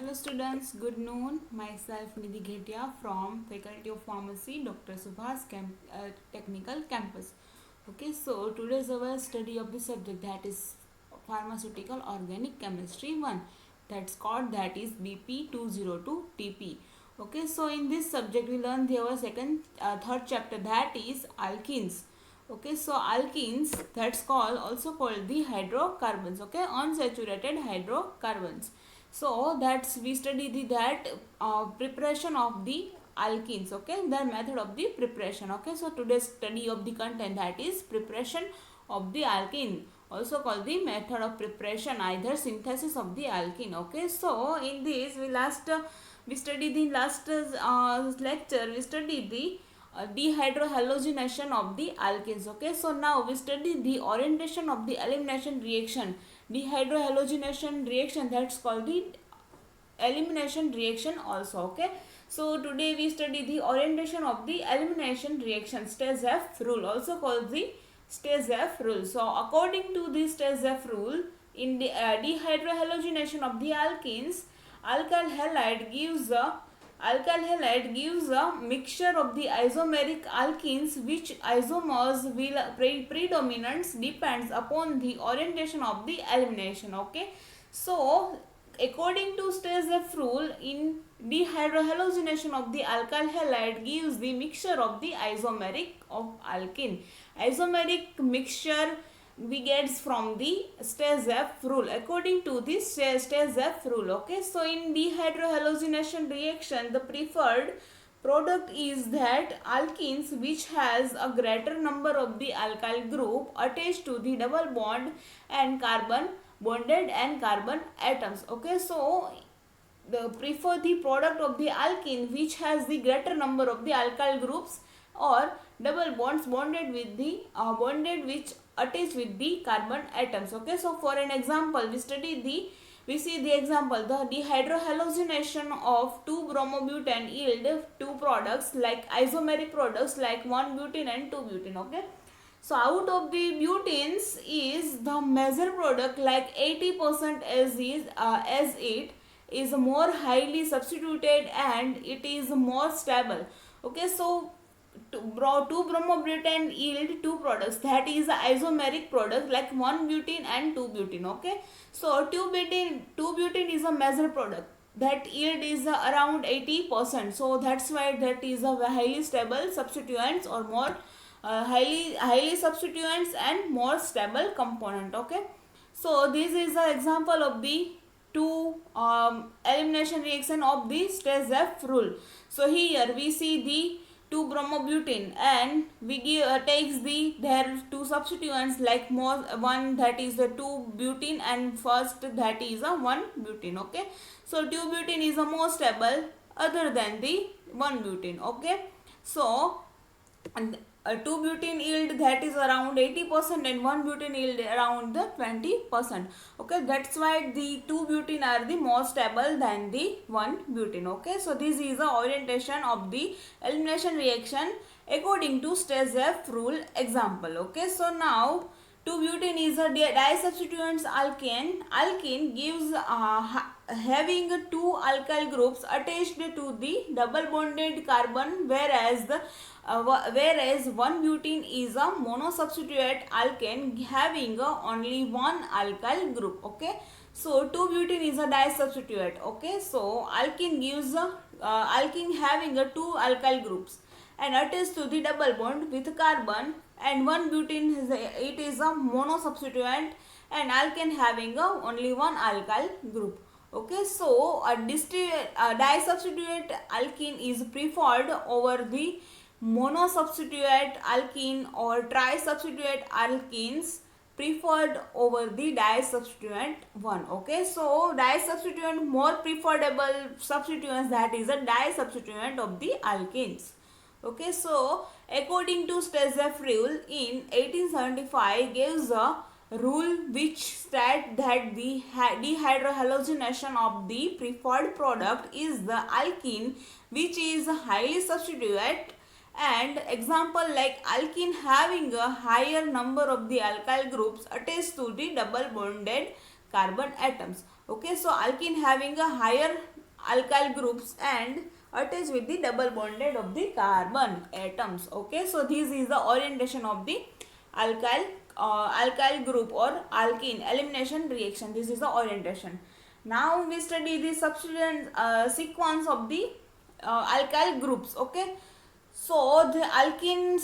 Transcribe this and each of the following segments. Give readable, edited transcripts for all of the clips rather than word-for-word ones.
Hello students, good noon. Myself Nidhi Ghetia from Faculty of Pharmacy, Dr. Subhas Technical Campus. Okay, so today's our study of the subject that is Pharmaceutical Organic Chemistry 1. That is BP 202 TP. Okay, so in this subject we learn the our third chapter that is alkenes. Okay, so alkenes also called the hydrocarbons. Okay, unsaturated hydrocarbons. So that's we study that preparation of the alkenes. Okay, the method of the preparation. Okay, so today's study of the content that is preparation of the alkene, also called the method of preparation, either synthesis of the alkene. Okay, so in this we studied the last lecture we studied the dehydrohalogenation of the alkenes. Okay, so now we study the orientation of the elimination reaction. Dehydrohalogenation reaction, that's called the elimination reaction also. Okay, so today we study the orientation of the elimination reaction, Stas-F rule, also called the Stas-F rule. So according to the Stas-F rule, in the dehydrohalogenation of the alkenes, alkyl halide gives a mixture of the isomeric alkenes, which isomers will predominance depends upon the orientation of the elimination. Okay, so according to Stas-F rule, in dehydrohalogenation of the alkyl halide gives the mixture of the isomeric of alkene. Isomeric mixture we gets from the Stas-F rule, according to this Stas-F rule. Okay, so in dehydrohalogenation reaction, the preferred product is that alkenes which has a greater number of the alkyl group attached to the double bond and carbon bonded and carbon atoms. Okay, so prefer the product of the alkene which has the greater number of the alkyl groups or double bonds bonded which attached with the carbon atoms. Okay, so for an example, we see the example, the dehydrohalogenation of 2-bromobutane yield two products like isomeric products like 1-butene and 2-butene. Okay, so out of the butenes is the major product like 80% as it is more highly substituted and it is more stable. Okay, so 2-bromobutane yield two products, that is isomeric product like 1-butene and 2-butene. Okay, so 2-butene is a major product that yield is around 80%, so that's why that is a highly stable substituents or more highly substituents and more stable component. Okay, so this is the example of the two elimination reaction of the Stas-F rule. So here we see the 2-bromobutane and we takes their two substituents like one that is the 2-butene and first that is a 1-butene. Okay, so 2-butene is a more stable other than the 1-butene. Okay, so and 2-butene yield that is around 80% and 1-butene yield around the 20%. Okay, that's why the 2-butene are the more stable than the 1-butene. Okay, so this is the orientation of the elimination reaction according to Stas-F rule example. Okay, so now 2-butene is a disubstituents alkane. Alkene gives having two alkyl groups attached to the double bonded carbon, whereas 1-butene is a monosubstitute alkane having only one alkyl group. Okay, so 2-butene is a disubstitute. Okay, so alkene having two alkyl groups and attached to the double bond with carbon, and 1-butene is a monosubstituent and alkane having only one alkyl group. Okay, so a disubstitute alkene is preferred over the monosubstitute alkene, or trisubstitute alkenes preferred over the disubstituent one. Okay, so disubstituent more preferable substituents, that is a disubstituent of the alkenes. Okay, so according to Stas-F rule in 1875 gives a rule which state that the dehydrohalogenation of the preferred product is the alkene which is highly substitute, and example like alkene having a higher number of the alkyl groups attached to the double bonded carbon atoms. Okay, so alkene having a higher alkyl groups and attach with the double bonded of the carbon atoms. Okay, so this is the orientation of the alkyl group or alkene elimination reaction. This is the orientation. Now we study the substituent sequence of the alkyl groups. Okay, so the alkene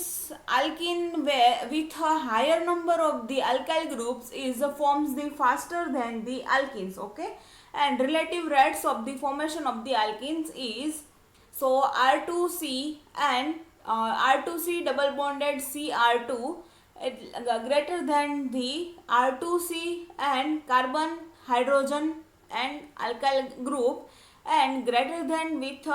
with a higher number of the alkyl groups is forms the faster than the alkenes. Okay, and relative rates of the formation of the alkenes is, so R2C and R2C double bonded Cr2 greater than the R2C and carbon hydrogen and alkyl group, and greater than with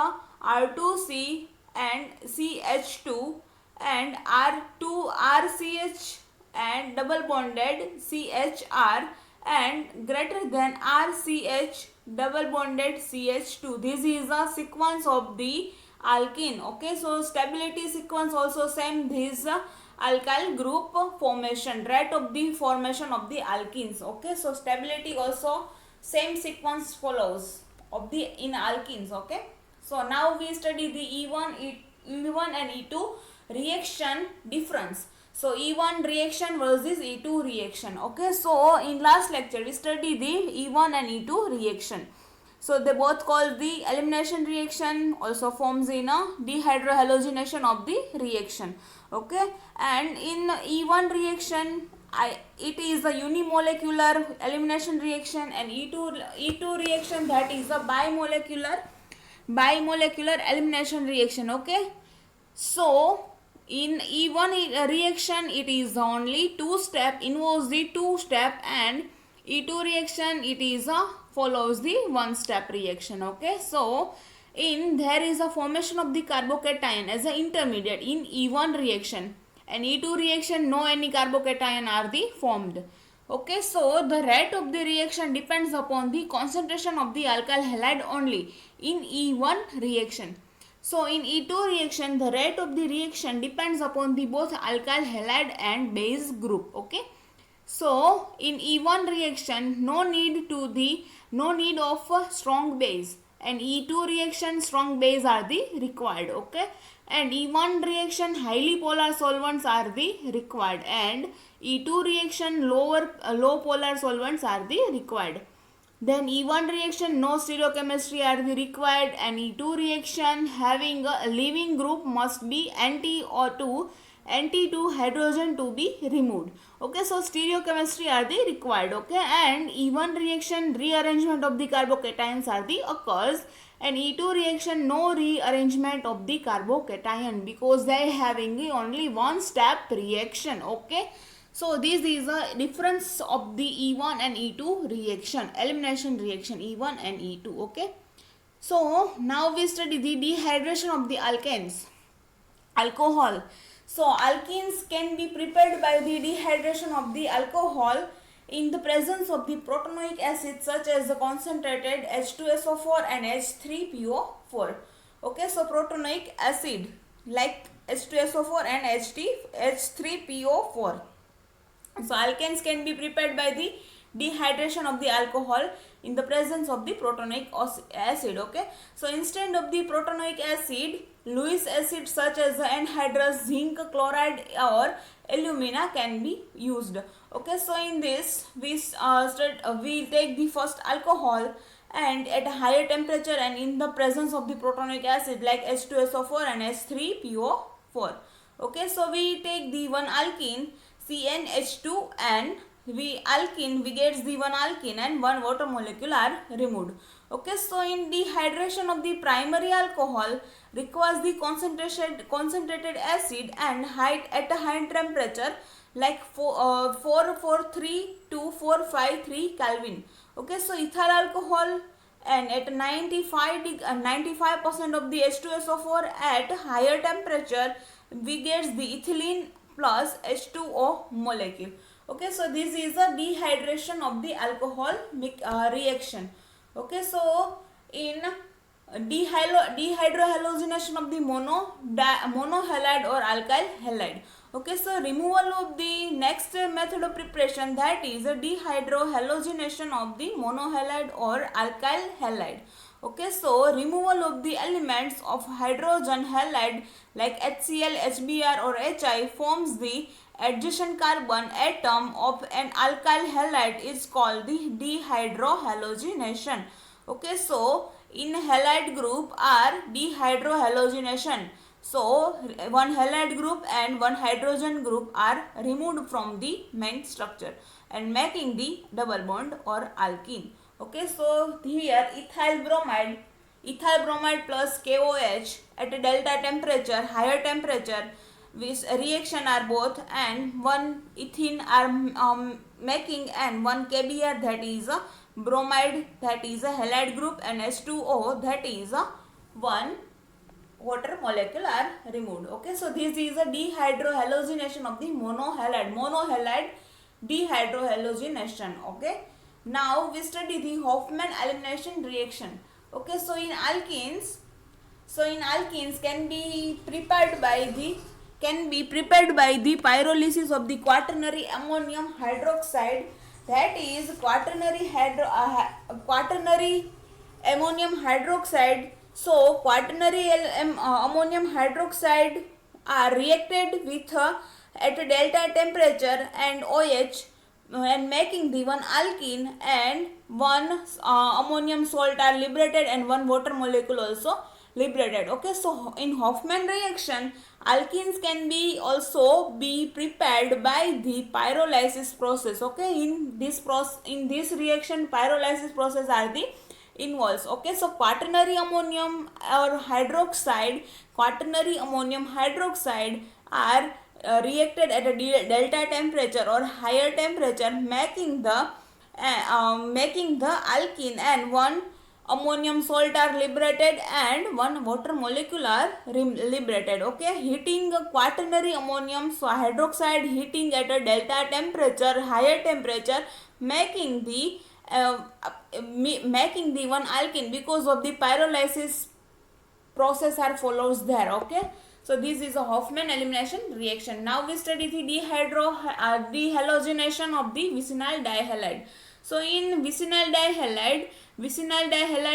R2C and CH2 and R2 RCH and double bonded CHR and greater than RCH double bonded CH2. This is a sequence of the alkene. Okay, so stability sequence also same. This alkyl group formation, rate of the formation of the alkenes. Okay, so stability also same sequence follows of the in alkenes. Okay, so now we study the E1 and E2 reaction difference. So E1 reaction versus E2 reaction. Okay, so in last lecture we studied the E1 and E2 reaction. So they both called the elimination reaction, also forms in a dehydrohalogenation of the reaction. Okay, and in E1 reaction it is a unimolecular elimination reaction, and E2 reaction, that is a bimolecular elimination reaction. Okay, so in E1 reaction it is only involves the two step, and E2 reaction it is a follows the one step reaction. Okay, so there is a formation of the carbocation as an intermediate in E1 reaction, and E2 reaction no any carbocation are the formed. Okay, so the rate of the reaction depends upon the concentration of the alkyl halide only in E1 reaction. So in E2 reaction the rate of the reaction depends upon the both alkyl halide and base group. Okay, so in E1 reaction no need of a strong base, and E2 reaction strong base are the required. Okay, and E1 reaction highly polar solvents are the required, and E2 reaction low polar solvents are the required. Then E1 reaction no stereochemistry are the required, and E2 reaction having a leaving group must be anti-to hydrogen to be removed. Okay, so stereochemistry are the required. Okay, and E1 reaction rearrangement of the carbocations are the occurs, and E2 reaction no rearrangement of the carbocation because they having only one step reaction. Okay, so this is a difference of the E1 and E2 reaction, elimination reaction E1 and E2. Okay, so now we study the dehydration of the alkanes, alcohol. So alkenes can be prepared by the dehydration of the alcohol in the presence of the protanoic acid such as the concentrated H2SO4 and H3PO4. Okay, so protanoic acid like H2SO4 and H3PO4. So alkanes can be prepared by the dehydration of the alcohol in the presence of the protanoic acid. Okay, so instead of the protanoic acid, Lewis acid such as anhydrous zinc chloride or alumina can be used. Okay, so in this we take the first alcohol and at a higher temperature and in the presence of the protanoic acid like H2SO4 and H3PO4. Okay, so we take the one alkene CnH2 and we gets the one alkene and one water molecule are removed. Okay, so in dehydration of the primary alcohol requires the concentrated acid and at a high temperature like 443 to 453 Kelvin. Okay, so ethyl alcohol and at 95% of the H2SO4 at higher temperature we get the ethylene plus H2O molecule. Okay, so this is a dehydration of the alcohol reaction. Okay, so in dehydrohalogenation of the monohalide or alkyl halide. Okay, so removal of the next method of preparation, that is a dehydrohalogenation of the monohalide or alkyl halide. Okay, so removal of the elements of hydrogen halide like HCl, HBr or Hi forms the adjacent carbon atom of an alkyl halide is called the dehydrohalogenation. Okay, so in halide group are dehydrohalogenation. So one halide group and one hydrogen group are removed from the main structure and making the double bond or alkene. Okay, so here ethyl bromide plus KOH at a delta temperature, higher temperature, which reaction are both, and one ethene are making, and one KBr, that is a bromide, that is a halide group, and H2O, that is a one water molecule are removed. Okay, so this is a dehydrohalogenation of the monohalide dehydrohalogenation. Okay, now we study the Hofmann elimination reaction. Okay, so in alkenes can be prepared by the pyrolysis of the quaternary ammonium hydroxide, that is quaternary ammonium hydroxide. So quaternary ammonium hydroxide are reacted with at a delta temperature and OH and making the one alkene, and one ammonium salt are liberated and one water molecule also liberated. Okay, so in Hofmann reaction alkenes can be also be prepared by the pyrolysis process. Okay, in this reaction pyrolysis process are the involves. Okay, so quaternary ammonium hydroxide are reacted at a delta temperature or higher temperature, making the alkene, and one ammonium salt are liberated and one water molecule are liberated. Okay, heating quaternary ammonium hydroxide, heating at a delta temperature, higher temperature, making the one alkene because of the pyrolysis process are follows there. Okay, so this is a Hofmann elimination reaction. Now we study the dehalogenation of the vicinal dihalide. So in vicinal dihalide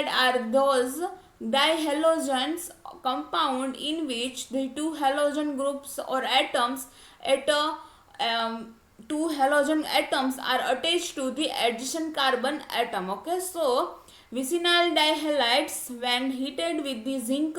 are those dihalogens compound in which the two halogen groups or atoms at a two halogen atoms are attached to the adjacent carbon atom. Okay, so vicinal dihalides, when heated with the zinc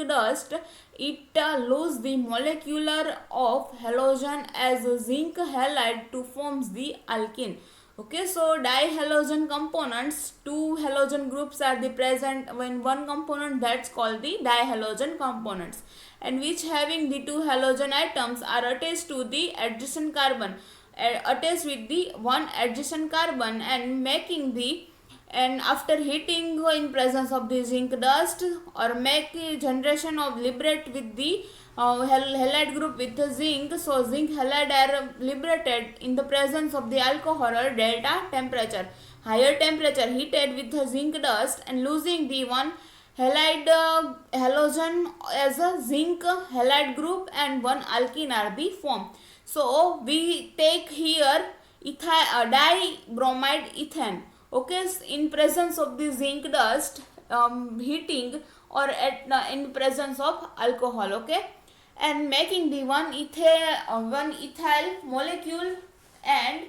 dust, it loses the molecular of halogen as a zinc halide to forms the alkene. Okay, so dihalogen components, two halogen groups are the present when one component, that's called the dihalogen components, and which having the two halogen atoms are attached to the adjacent carbon, attached with the one adjacent carbon, and making the, and after heating in presence of the zinc dust or make generation of liberate with the halide group with the zinc. So zinc halide are liberated in the presence of the alcohol or delta temperature, higher temperature, heated with the zinc dust and losing the one halide halogen as a zinc halide group, and one alkene are the form. So we take here dibromide ethane. Okay, in presence of the zinc dust heating or in presence of alcohol. Okay, and making the one ethyl molecule and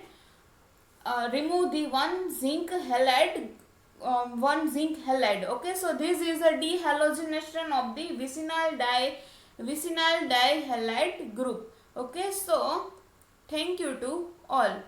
remove the one zinc halide. Okay, so this is a dehalogenation of the vicinal dihalide group. Okay, so thank you to all.